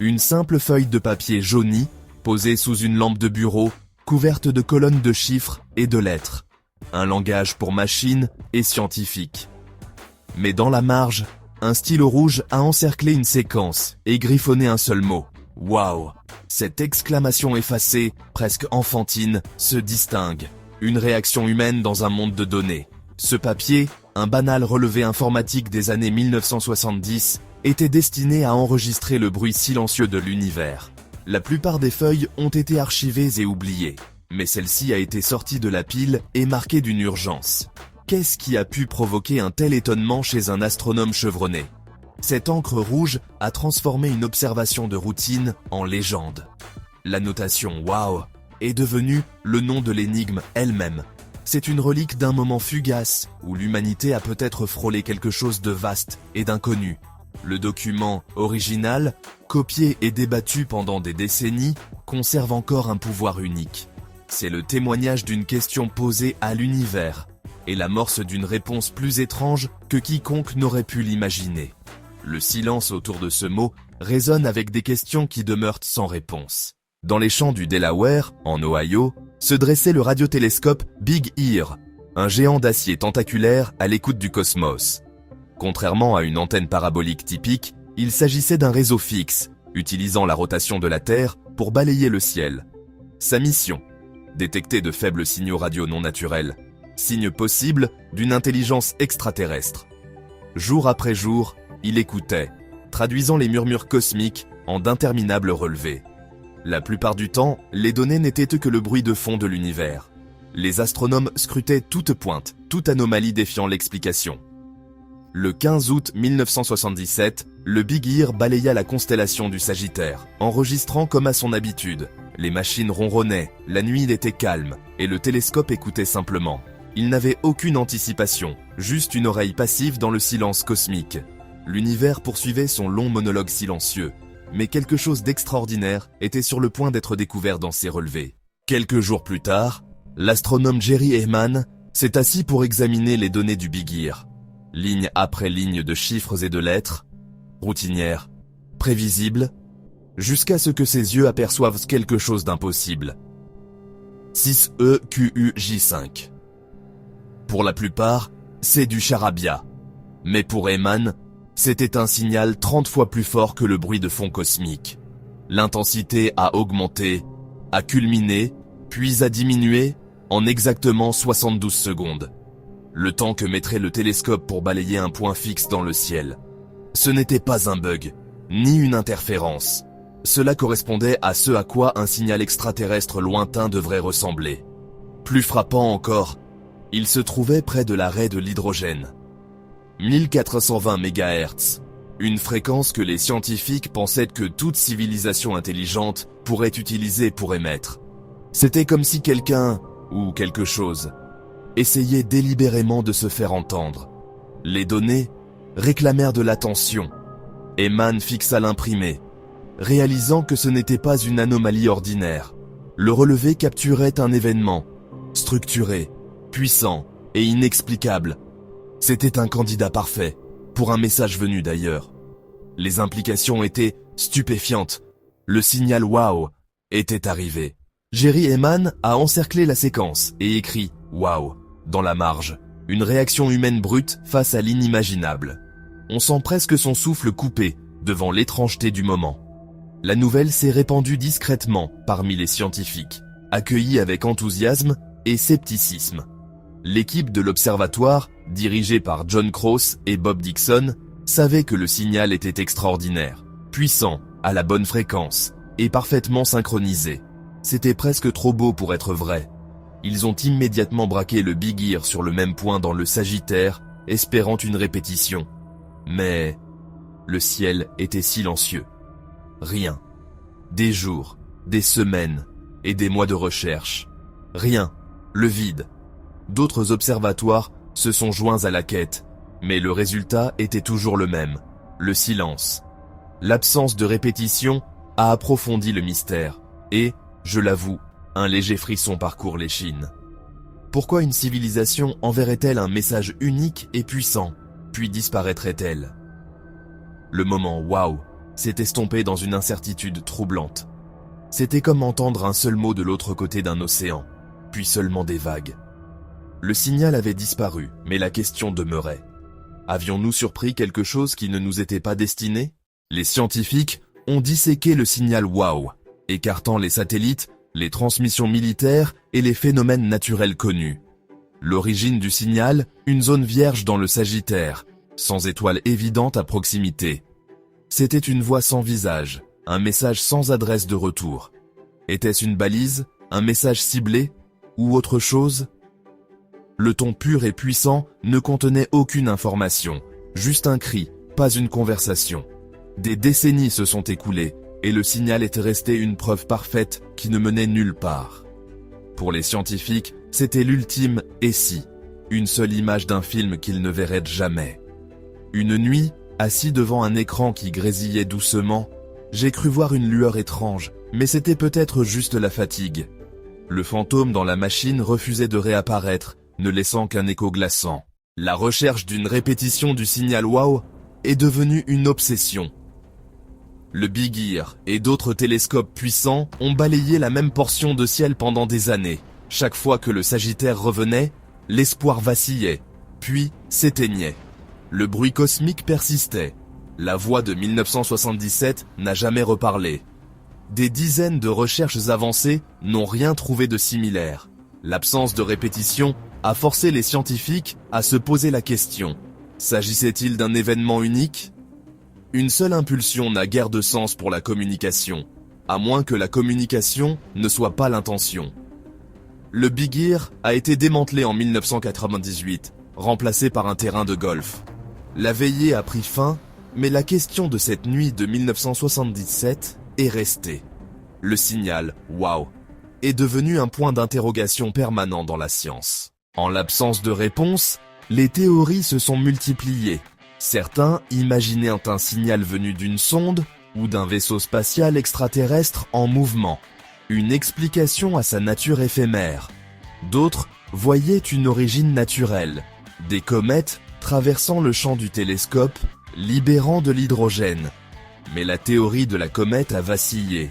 Une simple feuille de papier jaunie, posée sous une lampe de bureau, couverte de colonnes de chiffres et de lettres. Un langage pour machines et scientifiques. Mais dans la marge, un stylo rouge a encerclé une séquence et griffonné un seul mot. Waouh! Cette exclamation effacée, presque enfantine, se distingue. Une réaction humaine dans un monde de données. Ce papier, un banal relevé informatique des années 1970, était destiné à enregistrer le bruit silencieux de l'univers. La plupart des feuilles ont été archivées et oubliées, mais celle-ci a été sortie de la pile et marquée d'une urgence. Qu'est-ce qui a pu provoquer un tel étonnement chez un astronome chevronné? Cette encre rouge a transformé une observation de routine en légende. La notation « Wow » est devenue le nom de l'énigme elle-même. C'est une relique d'un moment fugace où l'humanité a peut-être frôlé quelque chose de vaste et d'inconnu. Le document original, copié et débattu pendant des décennies, conserve encore un pouvoir unique. C'est le témoignage d'une question posée à l'univers et l'amorce d'une réponse plus étrange que quiconque n'aurait pu l'imaginer. Le silence autour de ce mot résonne avec des questions qui demeurent sans réponse. Dans les champs du Delaware, en Ohio, se dressait le radiotélescope Big Ear, un géant d'acier tentaculaire à l'écoute du cosmos. Contrairement à une antenne parabolique typique, il s'agissait d'un réseau fixe, utilisant la rotation de la Terre pour balayer le ciel. Sa mission: détecter de faibles signaux radio non naturels, signes possibles d'une intelligence extraterrestre. Jour après jour, il écoutait, traduisant les murmures cosmiques en d'interminables relevés. La plupart du temps, les données n'étaient que le bruit de fond de l'univers. Les astronomes scrutaient toute pointe, toute anomalie défiant l'explication. Le 15 août 1977, le Big Ear balaya la constellation du Sagittaire, enregistrant comme à son habitude. Les machines ronronnaient, la nuit était calme, et le télescope écoutait simplement. Il n'avait aucune anticipation, juste une oreille passive dans le silence cosmique. L'univers poursuivait son long monologue silencieux, mais quelque chose d'extraordinaire était sur le point d'être découvert dans ses relevés. Quelques jours plus tard, l'astronome Jerry Ehman s'est assis pour examiner les données du Big Ear. Ligne après ligne de chiffres et de lettres, routinières, prévisibles, jusqu'à ce que ses yeux aperçoivent quelque chose d'impossible. 6EQUJ5. Pour la plupart, c'est du charabia. Mais pour Ehman, c'était un signal 30 fois plus fort que le bruit de fond cosmique. L'intensité a augmenté, a culminé, puis a diminué en exactement 72 secondes. Le temps que mettrait le télescope pour balayer un point fixe dans le ciel. Ce n'était pas un bug, ni une interférence. Cela correspondait à ce à quoi un signal extraterrestre lointain devrait ressembler. Plus frappant encore, il se trouvait près de la raie de l'hydrogène. 1420 MHz, une fréquence que les scientifiques pensaient que toute civilisation intelligente pourrait utiliser pour émettre. C'était comme si quelqu'un, ou quelque chose, essayait délibérément de se faire entendre. Les données réclamèrent de l'attention. Ehman fixa l'imprimé, réalisant que ce n'était pas une anomalie ordinaire. Le relevé capturait un événement, structuré, puissant et inexplicable. C'était un candidat parfait, pour un message venu d'ailleurs. Les implications étaient stupéfiantes. Le signal « Wow » était arrivé. Jerry Ehman a encerclé la séquence et écrit « Wow » dans la marge. Une réaction humaine brute face à l'inimaginable. On sent presque son souffle coupé devant l'étrangeté du moment. La nouvelle s'est répandue discrètement parmi les scientifiques, accueillie avec enthousiasme et scepticisme. L'équipe de l'observatoire, dirigée par John Cross et Bob Dixon, savait que le signal était extraordinaire, puissant, à la bonne fréquence, et parfaitement synchronisé. C'était presque trop beau pour être vrai. Ils ont immédiatement braqué le Big Ear sur le même point dans le Sagittaire, espérant une répétition. Mais le ciel était silencieux. Rien. Des jours, des semaines et des mois de recherche. Rien. Le vide. D'autres observatoires se sont joints à la quête, mais le résultat était toujours le même, le silence. L'absence de répétition a approfondi le mystère, et, je l'avoue, un léger frisson parcourt l'échine. Pourquoi une civilisation enverrait-elle un message unique et puissant, puis disparaîtrait-elle? Le moment « Wow » s'est estompé dans une incertitude troublante. C'était comme entendre un seul mot de l'autre côté d'un océan, puis seulement des vagues. Le signal avait disparu, mais la question demeurait. Avions-nous surpris quelque chose qui ne nous était pas destiné? Les scientifiques ont disséqué le signal WOW, écartant les satellites, les transmissions militaires et les phénomènes naturels connus. L'origine du signal, une zone vierge dans le Sagittaire, sans étoile évidente à proximité. C'était une voix sans visage, un message sans adresse de retour. Était-ce une balise, un message ciblé, ou autre chose? Le ton pur et puissant ne contenait aucune information, juste un cri, pas une conversation. Des décennies se sont écoulées, et le signal était resté une preuve parfaite qui ne menait nulle part. Pour les scientifiques, c'était l'ultime « et si », une seule image d'un film qu'ils ne verraient jamais. Une nuit, assis devant un écran qui grésillait doucement, j'ai cru voir une lueur étrange, mais c'était peut-être juste la fatigue. Le fantôme dans la machine refusait de réapparaître, ne laissant qu'un écho glaçant. La recherche d'une répétition du signal WOW est devenue une obsession. Le Big Ear et d'autres télescopes puissants ont balayé la même portion de ciel pendant des années. Chaque fois que le Sagittaire revenait, l'espoir vacillait, puis s'éteignait. Le bruit cosmique persistait. La voix de 1977 n'a jamais reparlé. Des dizaines de recherches avancées n'ont rien trouvé de similaire. L'absence de répétition a forcé les scientifiques à se poser la question. S'agissait-il d'un événement unique? Une seule impulsion n'a guère de sens pour la communication, à moins que la communication ne soit pas l'intention. Le Big Ear a été démantelé en 1998, remplacé par un terrain de golf. La veillée a pris fin, mais la question de cette nuit de 1977 est restée. Le signal « WOW » est devenu un point d'interrogation permanent dans la science. En l'absence de réponse, les théories se sont multipliées. Certains imaginaient un signal venu d'une sonde ou d'un vaisseau spatial extraterrestre en mouvement, une explication à sa nature éphémère. D'autres voyaient une origine naturelle, des comètes traversant le champ du télescope, libérant de l'hydrogène. Mais la théorie de la comète a vacillé.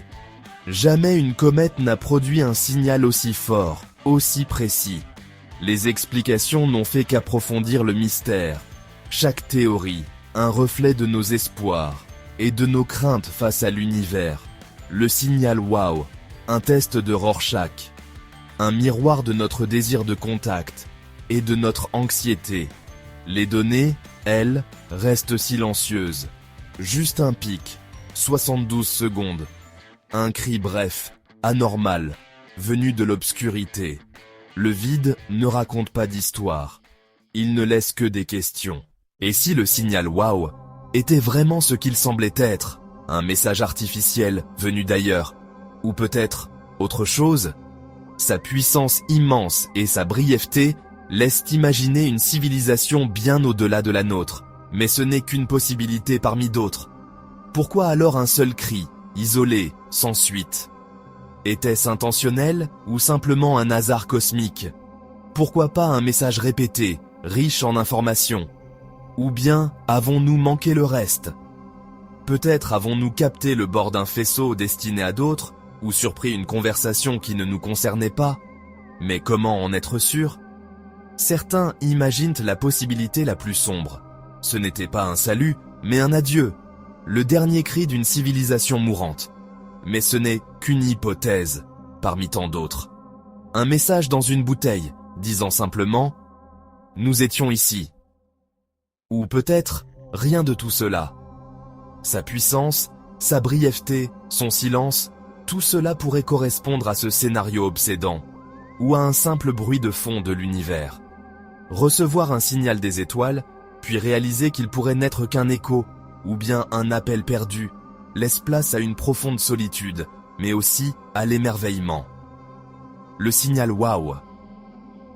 Jamais une comète n'a produit un signal aussi fort, aussi précis. Les explications n'ont fait qu'approfondir le mystère. Chaque théorie, un reflet de nos espoirs et de nos craintes face à l'univers. Le signal WOW, un test de Rorschach, un miroir de notre désir de contact et de notre anxiété. Les données, elles, restent silencieuses. Juste un pic, 72 secondes. Un cri bref, anormal, venu de l'obscurité. Le vide ne raconte pas d'histoire. Il ne laisse que des questions. Et si le signal WOW était vraiment ce qu'il semblait être, un message artificiel venu d'ailleurs, ou peut-être autre chose? Sa puissance immense et sa brièveté laissent imaginer une civilisation bien au-delà de la nôtre, mais ce n'est qu'une possibilité parmi d'autres. Pourquoi alors un seul cri, isolé, sans suite? Était-ce intentionnel ou simplement un hasard cosmique? Pourquoi pas un message répété, riche en informations? Ou bien avons-nous manqué le reste? Peut-être avons-nous capté le bord d'un faisceau destiné à d'autres, ou surpris une conversation qui ne nous concernait pas? Mais comment en être sûr? Certains imaginent la possibilité la plus sombre. Ce n'était pas un salut, mais un adieu, le dernier cri d'une civilisation mourante. Mais ce n'est qu'une hypothèse, parmi tant d'autres. Un message dans une bouteille, disant simplement « Nous étions ici ». Ou peut-être rien de tout cela. Sa puissance, sa brièveté, son silence, tout cela pourrait correspondre à ce scénario obsédant, ou à un simple bruit de fond de l'univers. Recevoir un signal des étoiles, puis réaliser qu'il pourrait n'être qu'un écho, ou bien un appel perdu, laisse place à une profonde solitude, mais aussi à l'émerveillement. Le signal WOW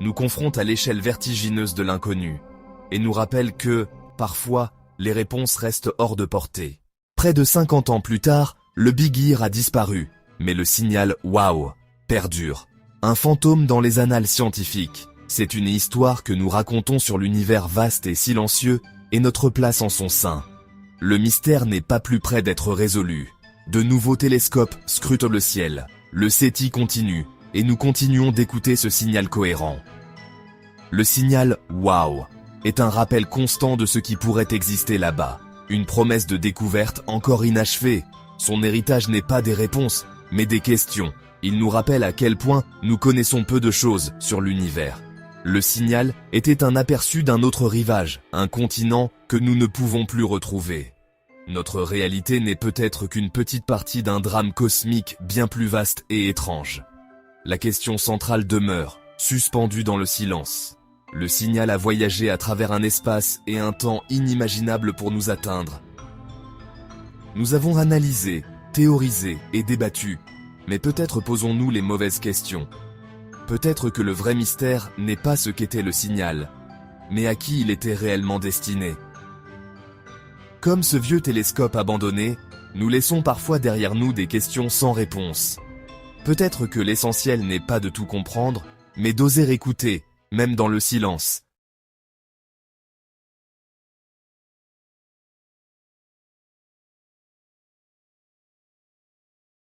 nous confronte à l'échelle vertigineuse de l'inconnu, et nous rappelle que, parfois, les réponses restent hors de portée. Près de 50 ans plus tard, le Big Ear a disparu, mais le signal WOW perdure. Un fantôme dans les annales scientifiques. C'est une histoire que nous racontons sur l'univers vaste et silencieux et notre place en son sein. Le mystère n'est pas plus près d'être résolu. De nouveaux télescopes scrutent le ciel. Le SETI continue, et nous continuons d'écouter ce signal cohérent. Le signal « Wow » est un rappel constant de ce qui pourrait exister là-bas. Une promesse de découverte encore inachevée. Son héritage n'est pas des réponses, mais des questions. Il nous rappelle à quel point nous connaissons peu de choses sur l'univers. Le signal était un aperçu d'un autre rivage, un continent que nous ne pouvons plus retrouver. Notre réalité n'est peut-être qu'une petite partie d'un drame cosmique bien plus vaste et étrange. La question centrale demeure, suspendue dans le silence. Le signal a voyagé à travers un espace et un temps inimaginables pour nous atteindre. Nous avons analysé, théorisé et débattu, mais peut-être posons-nous les mauvaises questions. Peut-être que le vrai mystère n'est pas ce qu'était le signal, mais à qui il était réellement destiné. Comme ce vieux télescope abandonné, nous laissons parfois derrière nous des questions sans réponse. Peut-être que l'essentiel n'est pas de tout comprendre, mais d'oser écouter, même dans le silence.